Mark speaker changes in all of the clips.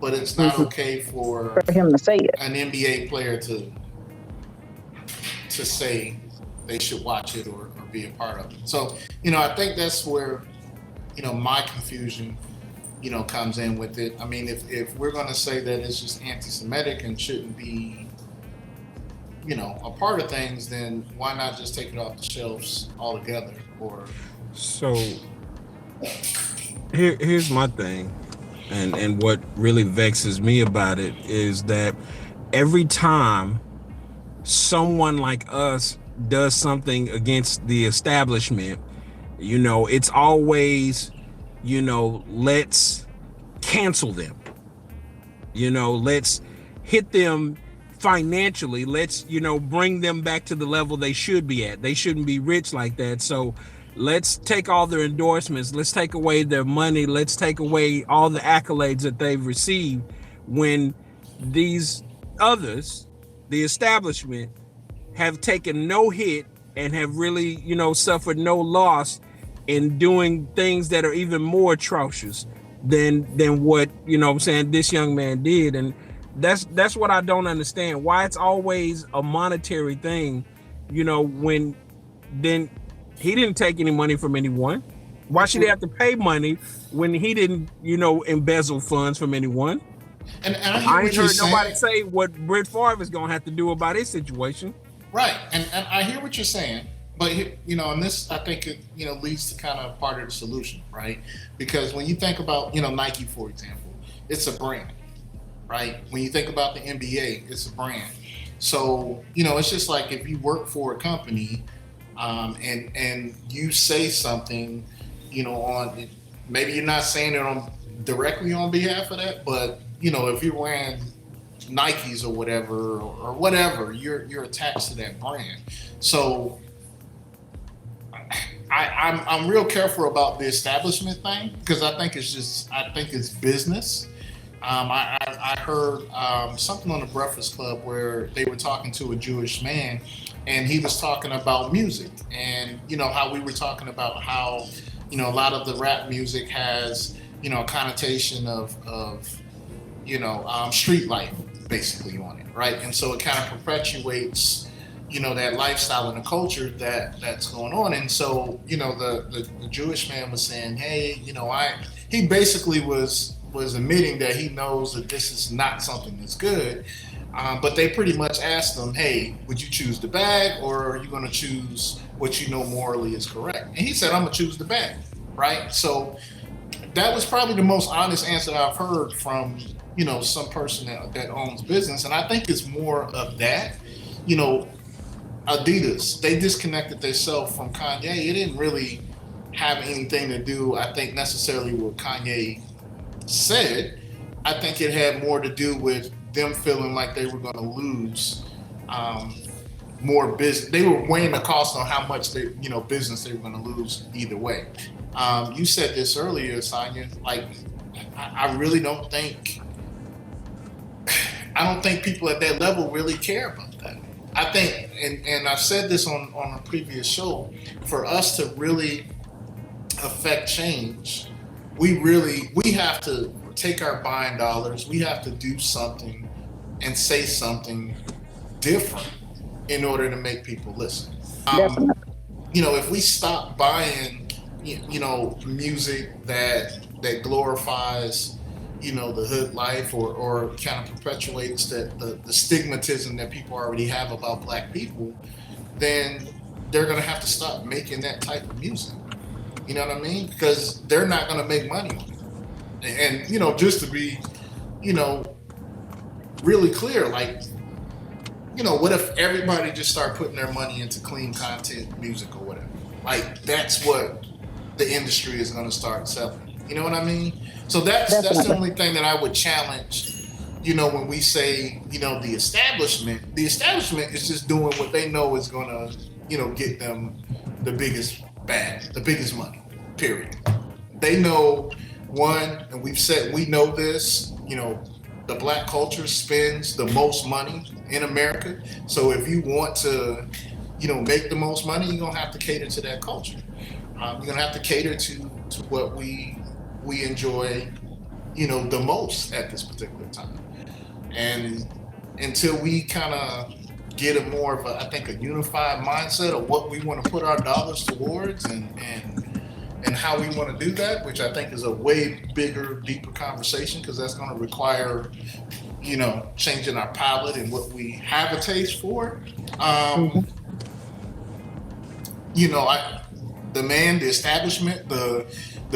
Speaker 1: but it's not
Speaker 2: Hmm.
Speaker 1: okay for
Speaker 2: For him to say it.
Speaker 1: an NBA player to say they should watch it or be a part of it. So, I think that's where, my confusion, comes in with it. I mean, if we're going to say that it's just anti-Semitic and shouldn't be, a part of things, then why not just take it off the shelves altogether? Or
Speaker 3: So here's my thing, and what really vexes me about it is that every time someone like us does something against the establishment, it's always, let's cancel them. Let's hit them financially. Let's, bring them back to the level they should be at. They shouldn't be rich like that. So let's take all their endorsements. Let's take away their money. Let's take away all the accolades that they've received when these others, the establishment, have taken no hit and have really, suffered no loss in doing things that are even more atrocious than what, I'm saying, this young man did. And that's what I don't understand. Why it's always a monetary thing, when then he didn't take any money from anyone. Why should he have to pay money when he didn't, embezzle funds from anyone?
Speaker 1: and
Speaker 3: I ain't heard nobody say what Brett Favre is gonna have to do about his situation.
Speaker 1: Right, and I hear what you're saying, but and this I think it leads to kind of part of the solution, right? Because when you think about Nike, for example, it's a brand, right? When you think about the NBA, it's a brand. So it's just like if you work for a company, and you say something, on maybe you're not saying it on directly on behalf of that, but if you're wearing Nikes or whatever, you're attached to that brand. So I'm real careful about the establishment thing because I think it's business. I heard something on the Breakfast Club where they were talking to a Jewish man, and he was talking about music, and how we were talking about how a lot of the rap music has a connotation of street life basically on it, right? And so it kind of perpetuates that lifestyle and the culture that's going on. And so the Jewish man was saying, hey, he basically was admitting that he knows that this is not something that's good. But they pretty much asked him, hey, would you choose the bag or are you going to choose what morally is correct? And he said, I'm going to choose the bag, right? So that was probably the most honest answer I've heard from, some person that owns business. And I think it's more of that. Adidas, they disconnected themselves from Kanye. It didn't really have anything to do, I think, necessarily with Kanye said. I think it had more to do with them feeling like they were going to lose more business. They were weighing the cost on how much business they were going to lose either way. You said this earlier, Sonia. Like, I really don't think. I don't think people at that level really care about that. I think, and I've said this on a previous show, for us to really affect change, we have to take our buying dollars, we have to do something and say something different in order to make people listen.
Speaker 2: Definitely.
Speaker 1: If we stop buying, music that glorifies, the hood life or kind of perpetuates the stigmatism that people already have about black people, then they're going to have to stop making that type of music. You know what I mean? Because they're not going to make money on it. And just to be, really clear, like, what if everybody just start putting their money into clean content music or whatever? Like, that's what the industry is going to start selling. You know what I mean? So that's the only thing that I would challenge. When we say, the establishment is just doing what they know is going to, get them the biggest bag, the biggest money. Period. They know one, and we know this. The black culture spends the most money in America. So if you want to, make the most money, you're gonna have to cater to that culture. You're gonna have to cater to what we enjoy, the most at this particular time. And until we kind of get a more of a, I think, a unified mindset of what we want to put our dollars towards, and how we want to do that, which I think is a way bigger, deeper conversation, because that's going to require, changing our palate and what we have a taste for. Um, the establishment, the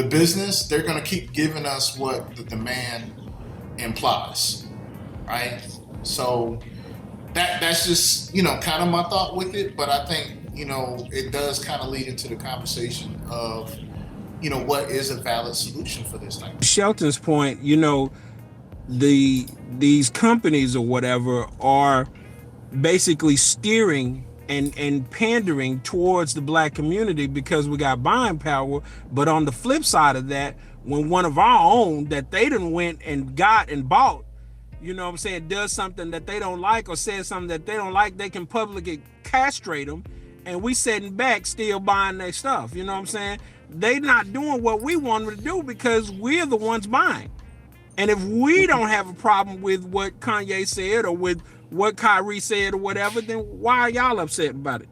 Speaker 1: business, they're going to keep giving us what the demand implies, right? So that's just kind of my thought with it. But I think it does kind of lead into the conversation of what is a valid solution for this type.
Speaker 3: Shelton's point, these companies or whatever are basically steering and pandering towards the black community because we got buying power. But on the flip side of that, when one of our own that they done went and got and bought, does something that they don't like or says something that they don't like, they can publicly castrate them, and we sitting back still buying their stuff. They not doing what we want them to do because we're the ones buying. And if we don't have a problem with what Kanye said or with what Kyrie said or whatever, then why are y'all upset about it?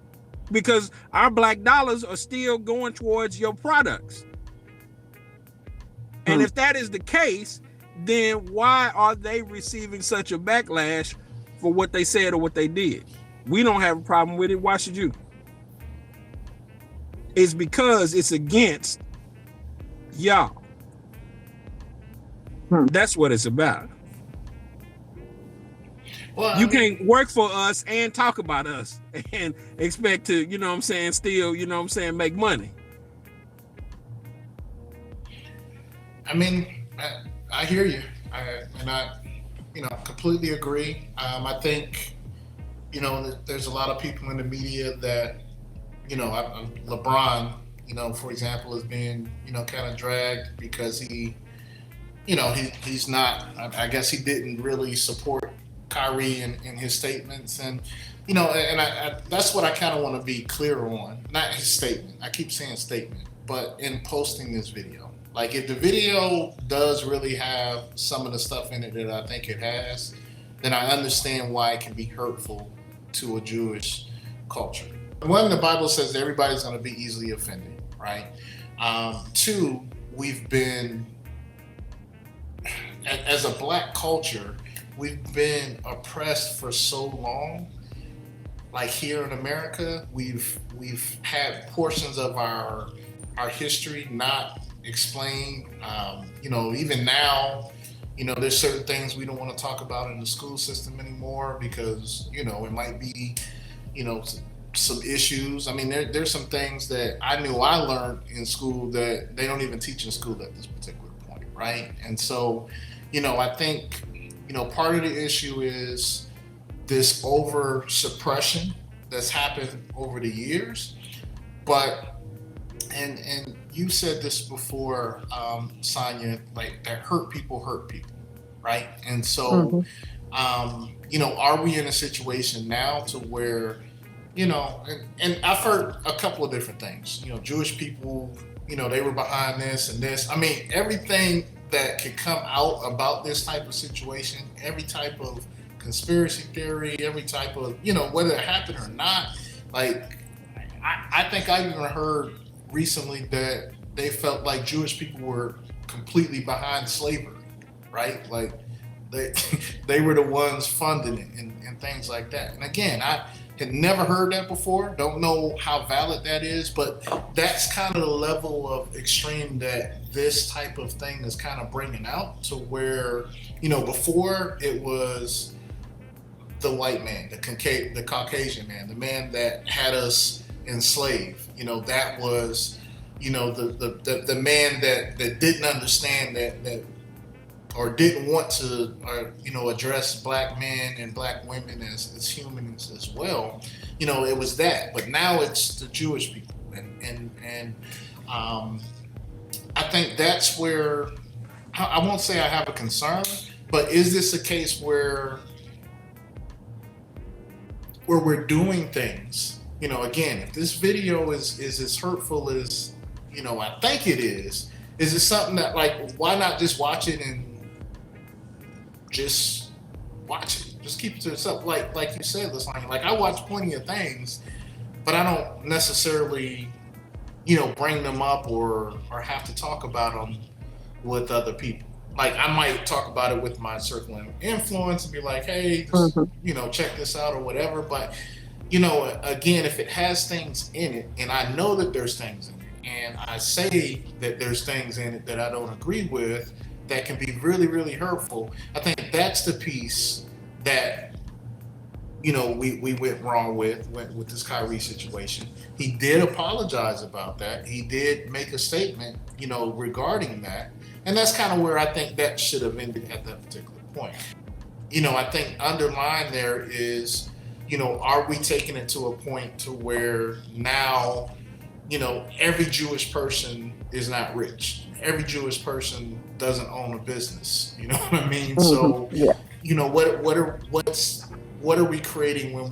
Speaker 3: Because our black dollars are still going towards your products. And if that is the case, then why are they receiving such a backlash for what they said or what they did? We don't have a problem with it. Why should you? It's because it's against y'all. That's what it's about. Well, you can't work for us and talk about us and expect to, still, make money.
Speaker 1: I mean, I hear you. I completely agree. I think, there's a lot of people in the media that, LeBron, for example, is being, kind of dragged because he's not, I guess he didn't really support Kyrie in his statements. And, I that's what I kind of want to be clear on. Not his statement. I keep saying statement, but in posting this video. Like, if the video does really have some of the stuff in it that I think it has, then I understand why it can be hurtful to a Jewish culture. One, the Bible says that everybody's going to be easily offended, right? Two, we've been, as a black culture, we've been oppressed for so long. Like, here in America, we've had portions of our history not explained. Even now, there's certain things we don't want to talk about in the school system anymore because, it might be, some issues. I mean, there's some things that I knew I learned in school that they don't even teach in school at this particular point, right? And so, I think, part of the issue is this over suppression that's happened over the years. But, and you said this before, Sonia, like, that hurt people, right? And so, are we in a situation now to where, and I've heard a couple of different things, Jewish people, they were behind this and this. I mean, everything that could come out about this type of situation, every type of conspiracy theory, every type of, whether it happened or not. Like, I think I even heard recently that they felt like Jewish people were completely behind slavery, right? Like, they were the ones funding it and things like that. And again, I had never heard that before. Don't know how valid that is, but that's kind of the level of extreme that this type of thing is kind of bringing out, to where, before it was the white man, the Caucasian man, the man that had us enslaved. That was, the man that didn't understand that or didn't want to, address black men and black women as humans as well. It was that. But now it's the Jewish people, and I think that's where I won't say I have a concern, but is this a case where we're doing things? Again, if this video is as hurtful as I think it is it something that, like, why not just watch it and just watch it. Just keep it to yourself. Like you said, Lasagna, like I watch plenty of things, but I don't necessarily, bring them up or have to talk about them with other people. Like I might talk about it with my circle of influence and be like, hey, just, check this out or whatever. But again, if it has things in it, and I know that there's things in it, and I say that there's things in it that I don't agree with, that can be really, really hurtful. I think that's the piece that we went wrong with this Kyrie situation. He did apologize about that. He did make a statement, regarding that. And that's kind of where I think that should have ended at that particular point. I think underlying there is, are we taking it to a point to where now, every Jewish person is not rich. Every Jewish person doesn't own a business. You know what I mean? So,
Speaker 2: Yeah.
Speaker 1: What are we creating when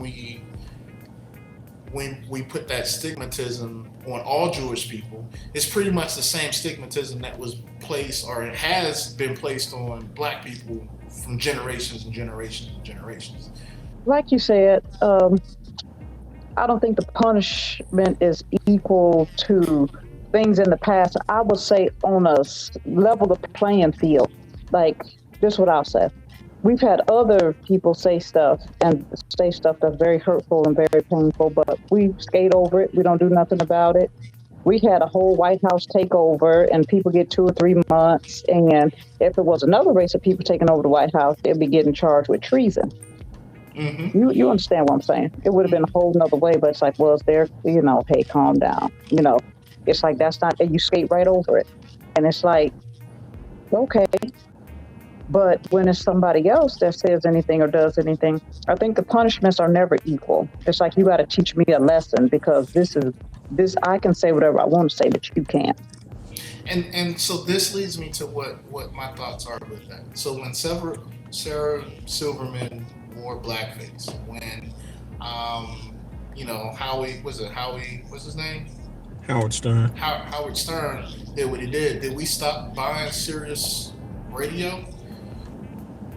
Speaker 1: we put that stigmatism on all Jewish people? It's pretty much the same stigmatism that was placed, or it has been placed, on Black people from generations and generations and generations.
Speaker 2: Like you said, I don't think the punishment is equal to things in the past. I would say on a level the playing field. Like, this is what I'll say. We've had other people say stuff that's very hurtful and very painful, but we skate over it. We don't do nothing about it. We had a whole White House takeover and people get 2 or 3 months. And if it was another race of people taking over the White House, they'd be getting charged with treason.
Speaker 1: Mm-hmm.
Speaker 2: You understand what I'm saying? It would have been a whole nother way, but it's like, well, it's there, hey, calm down. It's like, that's not, you skate right over it. And it's like, okay. But when it's somebody else that says anything or does anything, I think the punishments are never equal. It's like, you got to teach me a lesson, because this I can say whatever I want to say, but you can't.
Speaker 1: And so this leads me to what my thoughts are with that. So when Sarah Silverman wore blackface, when Howie, what's his name?
Speaker 3: Howard Stern.
Speaker 1: Howard Stern did what he did. Did we stop buying Sirius radio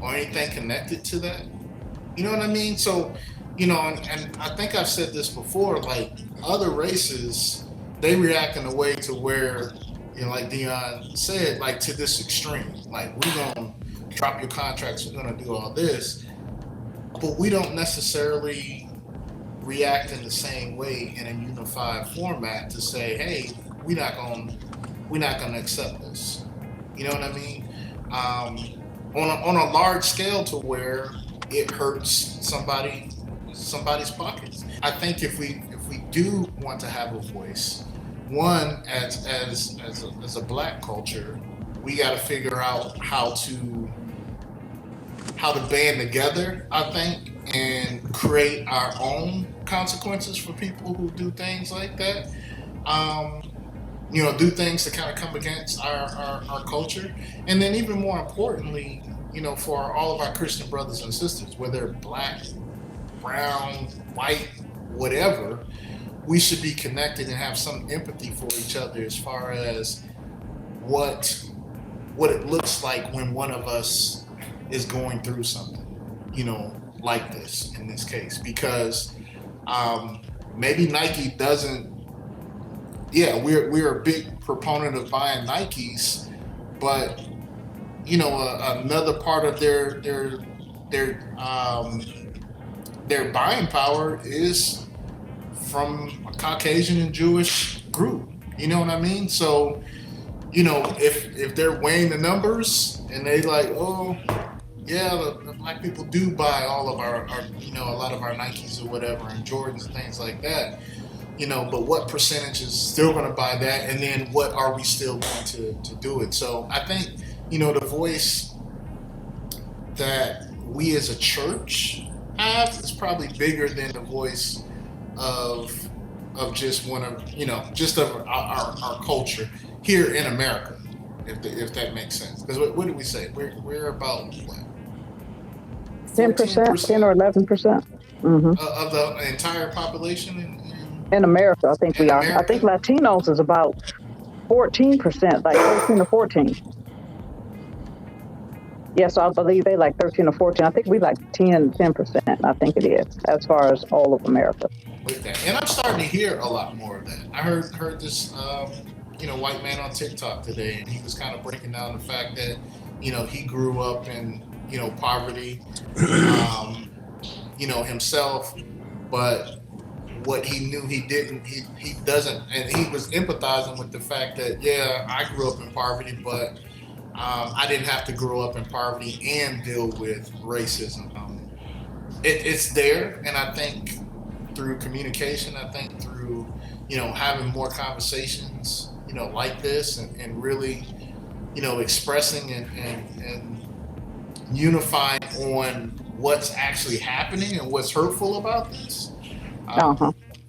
Speaker 1: or anything connected to that? You know what I mean? So, and I think I've said this before, like other races, they react in a way to where, like Dion said, like to this extreme, like we're going to drop your contracts, we're going to do all this, but we don't necessarily react in the same way in a unified format to say, hey, we're not going to accept this. You know what I mean? On a large scale to where it hurts somebody's pockets. I think if we do want to have a voice, one, as a Black culture, we got to figure out how to band together, I think, and create our own consequences for people who do things like that. Do things to kind of come against our culture. And then even more importantly, for all of our Christian brothers and sisters, whether Black, brown, white, whatever, we should be connected and have some empathy for each other as far as what it looks like when one of us is going through something, like this in this case. Because maybe Nike doesn't, we're a big proponent of buying Nikes, but another part of their buying power is from a Caucasian and Jewish group. You know what I mean? So, if they're weighing the numbers and they like, oh, yeah, the Black people do buy all of our a lot of our Nikes or whatever and Jordans and things like that. But what percentage is still going to buy that? And then what are we still going to do it? So I think, the voice that we as a church have is probably bigger than the voice of just one of, just of our culture here in America, if that makes sense. Because what did we say? We're about what?
Speaker 2: 10%, 10 or 11%. Mm-hmm.
Speaker 1: Of the entire population
Speaker 2: in America, I think we are.
Speaker 1: America?
Speaker 2: I think Latinos is about 14%, like 13 or 14. Yeah, so I believe they like 13 or 14. I think we like 10%. I think it is, as far as all of America.
Speaker 1: with that. And I'm starting to hear a lot more of that. I heard this white man on TikTok today, and he was kind of breaking down the fact that he grew up in poverty, himself, but what he knew he didn't, he doesn't, and he was empathizing with the fact that I grew up in poverty, but I didn't have to grow up in poverty and deal with racism. It's there, and I think through communication, I think through having more conversations like this, and really expressing and unifying on what's actually happening and what's hurtful about this.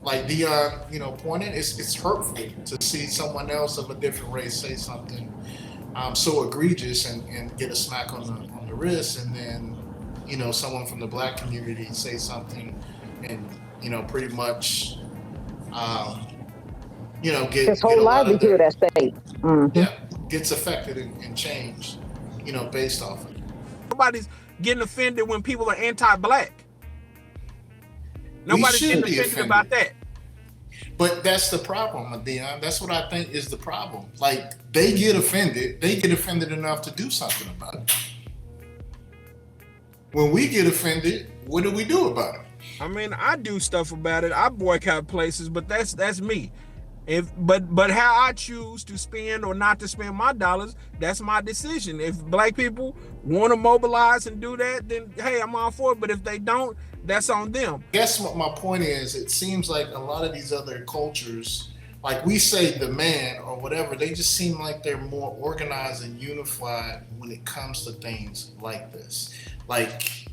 Speaker 1: Like Dion, pointed, it's hurtful to see someone else of a different race say something so egregious and get a smack on the wrist, and then someone from the black community say something and pretty much get
Speaker 2: his whole livelihood at stake.
Speaker 1: Gets affected and changed based off of it.
Speaker 3: Nobody's getting offended when people are anti-black. Nobody's getting offended about that.
Speaker 1: But that's the problem, Dion. That's what I think is the problem. Like, they get offended. They get offended enough to do something about it. When we get offended, what do we do about it?
Speaker 3: I mean, I do stuff about it. I boycott places, but that's me. But how I choose to spend or not to spend my dollars, that's my decision. If black people want to mobilize and do that, then hey, I'm all for it. But if they don't, that's on them.
Speaker 1: Guess what my point is? It seems like a lot of these other cultures, like we say the man or whatever, they just seem like they're more organized and unified when it comes to things like this. Like,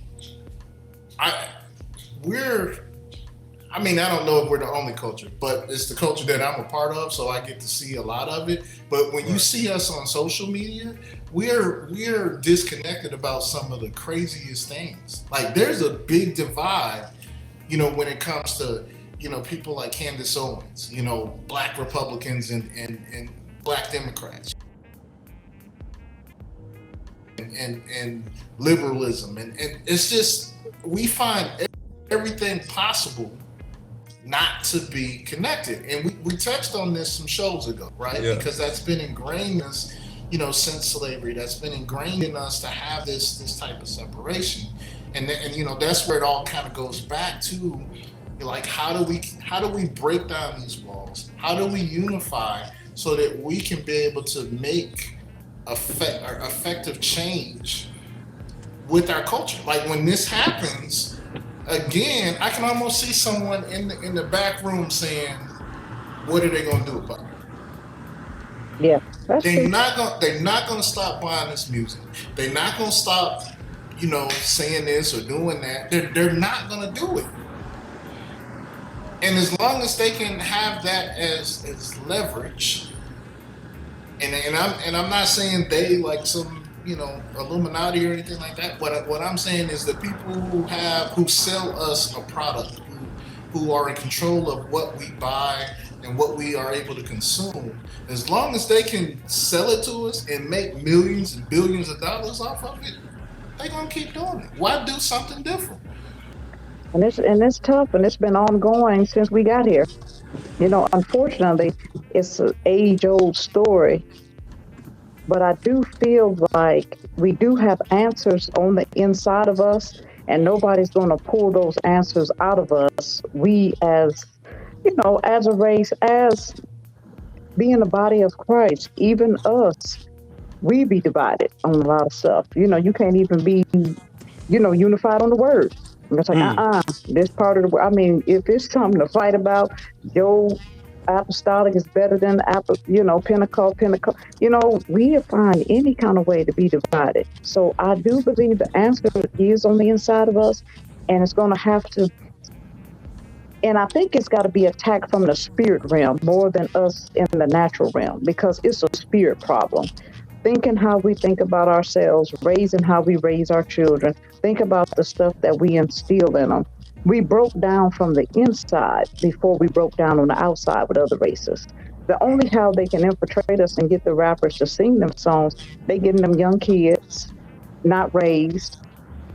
Speaker 1: I don't know if we're the only culture, but it's the culture that I'm a part of, so I get to see a lot of it. But when you see us on social media, we're disconnected about some of the craziest things. Like, there's a big divide, when it comes to, people like Candace Owens, black Republicans and black Democrats. And liberalism. And it's just, we find everything possible not to be connected. And we touched on this some shows ago, right? Yeah. Because that's been ingrained in us, since slavery. That's been ingrained in us to have this type of separation. And that's where it all kind of goes back to, like, how do we break down these walls? How do we unify so that we can be able to make effective change with our culture? Like, when this happens, again, I can almost see someone in the back room saying, "What are they going to do about it?"
Speaker 2: Yeah,
Speaker 1: they're not going to stop buying this music. They're not going to stop, saying this or doing that. They're not going to do it. And as long as they can have that as leverage, and I'm not saying they like some Illuminati or anything like that. What I'm saying is the people who sell us a product, who are in control of what we buy and what we are able to consume, as long as they can sell it to us and make millions and billions of dollars off of it, they're gonna keep doing it. Why do something different?
Speaker 2: And it's tough, and it's been ongoing since we got here. Unfortunately, it's an age-old story. But I do feel like we do have answers on the inside of us, and nobody's going to pull those answers out of us. We as a race, as being the body of Christ, even us, we be divided on a lot of stuff. You can't even be, unified on the word. It's like, this part of the word. I mean, if it's something to fight about, apostolic is better than Pentecost. We find any kind of way to be divided. So I do believe the answer is on the inside of us, and it's going to have to. And I think it's got to be attacked from the spirit realm more than us in the natural realm, because it's a spirit problem. Thinking how we think about ourselves, raising how we raise our children, think about the stuff that we instill in them. We broke down from the inside before we broke down on the outside with other races. The only how they can infiltrate us and get the rappers to sing them songs, they getting them young kids not raised,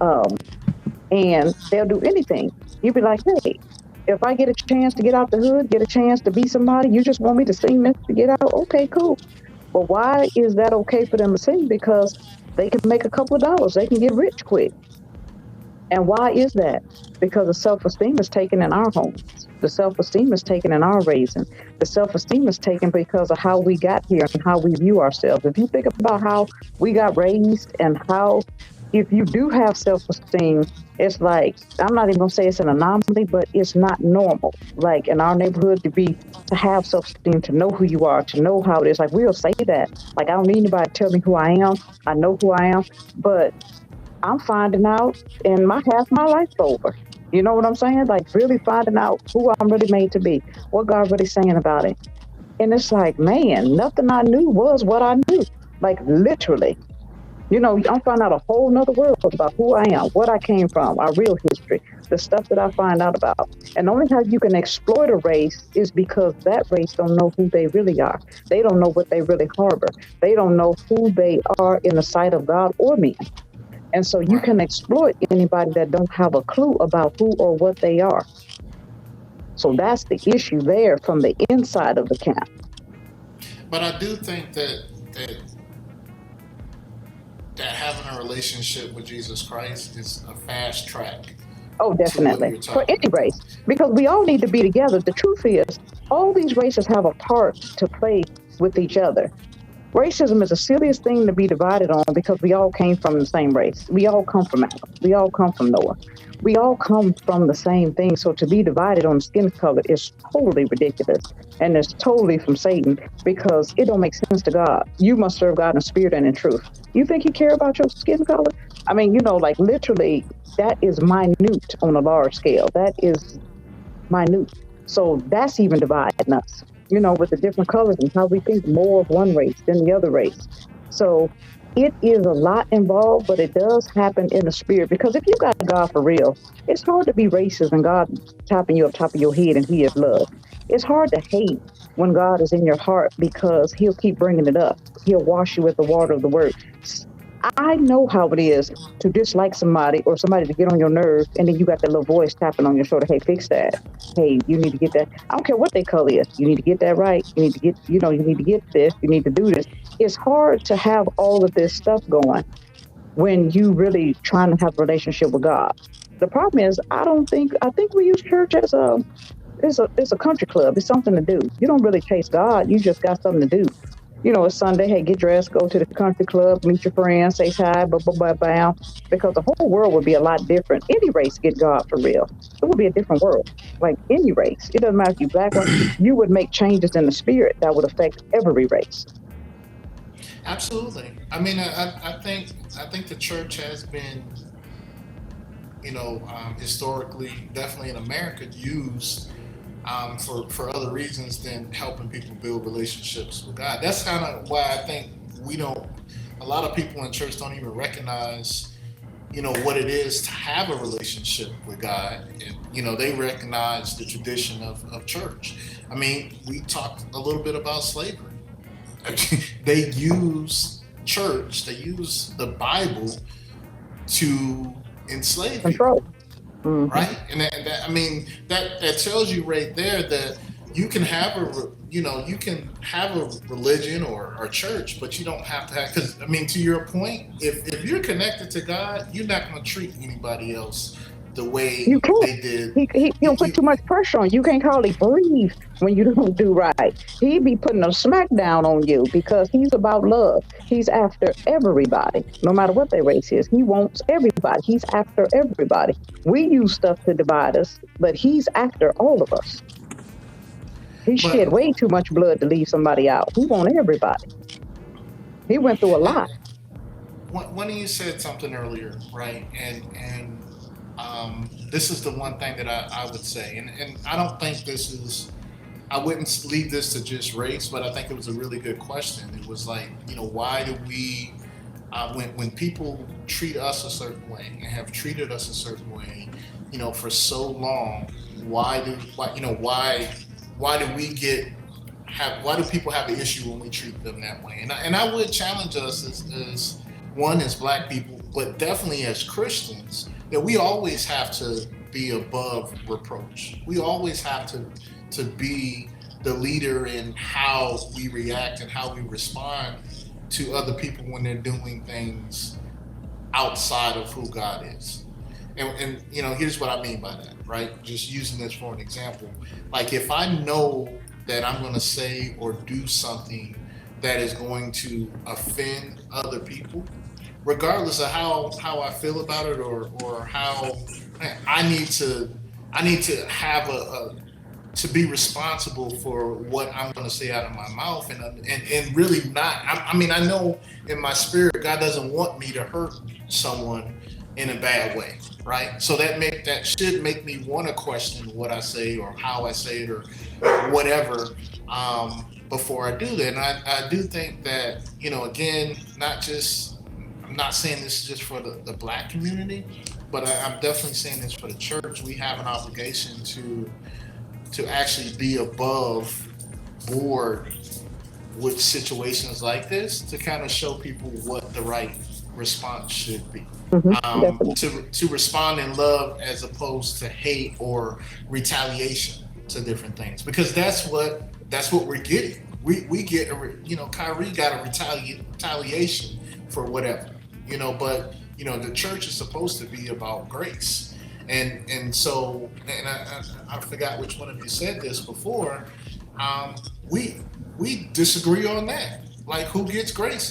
Speaker 2: um, and they'll do anything. You'll be like, hey, if I get a chance to get out the hood, get a chance to be somebody, you just want me to sing this to get out? Okay, cool. But why is that okay for them to sing? Because they can make a couple of dollars. They can get rich quick. And why is that? Because the self-esteem is taken in our homes. The self-esteem is taken in our raising. The self-esteem is taken because of how we got here and how we view ourselves. If you think about how we got raised and how, if you do have self-esteem, it's like, I'm not even gonna say it's an anomaly, but it's not normal. Like in our neighborhood to have self-esteem, to know who you are, to know how it is. Like we'll say that. Like I don't need anybody to tell me who I am. I know who I am, but I'm finding out and half my life's over. You know what I'm saying? Like really finding out who I'm really made to be, what God really saying about it. And it's like, man, nothing I knew was what I knew. Like literally. You know, I'm finding out a whole nother world about who I am, what I came from, our real history, the stuff that I find out about. And only how you can exploit a race is because that race don't know who they really are. They don't know what they really harbor. They don't know who they are in the sight of God or men. And so you can exploit anybody that don't have a clue about who or what they are. So that's the issue there from the inside of the camp.
Speaker 1: But I do think that having a relationship with Jesus Christ is a fast track.
Speaker 2: Oh, definitely. For any race. Because we all need to be together. The truth is, all these races have a part to play with each other. Racism is the silliest thing to be divided on because we all came from the same race. We all come from Adam. We all come from Noah. We all come from the same thing. So to be divided on skin color is totally ridiculous. And it's totally from Satan because it don't make sense to God. You must serve God in spirit and in truth. You think he care about your skin color? I mean, you know, like literally that is minute on a large scale. That is minute. So that's even dividing us, you know, with the different colors and how we think more of one race than the other race. So it is a lot involved, but it does happen in the spirit. Because if you got God for real, it's hard to be racist and God tapping you up top of your head and he is love. It's hard to hate when God is in your heart because he'll keep bringing it up. He'll wash you with the water of the word. I know how it is to dislike somebody or somebody to get on your nerve, and then you got that little voice tapping on your shoulder. Hey, fix that. Hey, you need to get that. I don't care what they color is. You need to get that right. You need to get, you need to get this. You need to do this. It's hard to have all of this stuff going when you really trying to have a relationship with God. The problem is, I think we use church as it's a country club. It's something to do. You don't really chase God. You just got something to do. You know, it's Sunday. Hey, get dressed, go to the country club, meet your friends, say hi, bam. Because the whole world would be a lot different. Any race get God for real. It would be a different world. Like any race. It doesn't matter if you're black or you would make changes in the spirit that would affect every race.
Speaker 1: Absolutely. I mean, I think the church has been, historically, definitely in America, used for other reasons than helping people build relationships with God. That's kind of why I think a lot of people in church don't even recognize, what it is to have a relationship with God. And, they recognize the tradition of church. I mean, we talked a little bit about slavery. They use church, they use the Bible to enslave people. Mm-hmm. Right, and that tells you right there that you can have a religion or church, but you don't have to have, because to your point, if you're connected to God, you're not going to treat anybody else the way they did.
Speaker 2: He don't put too much pressure on you. You can't hardly breathe when you don't do right. He be putting a smackdown on you because he's about love. He's after everybody, no matter what their race is. He wants everybody. He's after everybody. We use stuff to divide us, but he's after all of us. He shed way too much blood to leave somebody out. He wants everybody. He went through a lot.
Speaker 1: One of you said something earlier, right? And this is the one thing that I would say, and I don't think I wouldn't leave this to just race, but I think it was a really good question. It was like, why do we, when people treat us a certain way and have treated us a certain way, for so long, why do people have an issue when we treat them that way? And I would challenge us as black people, but definitely as Christians, that we always have to be above reproach. We always have to be the leader in how we react and how we respond to other people when they're doing things outside of who God is. And here's what I mean by that, right? Just using this for an example. Like if I know that I'm going to say or do something that is going to offend other people, regardless of how I feel about it or how I need to have to be responsible for what I'm going to say out of my mouth and really not. I mean, I know in my spirit God doesn't want me to hurt someone in a bad way, right? So that should make me want to question what I say or how I say it or whatever before I do that. And I do think that, again, I'm not saying this just for the Black community, but I'm definitely saying this for the church. We have an obligation to actually be above board with situations like this, to kind of show people what the right response should be. To respond in love as opposed to hate or retaliation to different things, because that's what we're getting. We get Kyrie got a retaliation for whatever, but the church is supposed to be about grace. And so I forgot which one of you said this before. We disagree on that. Like, who gets grace?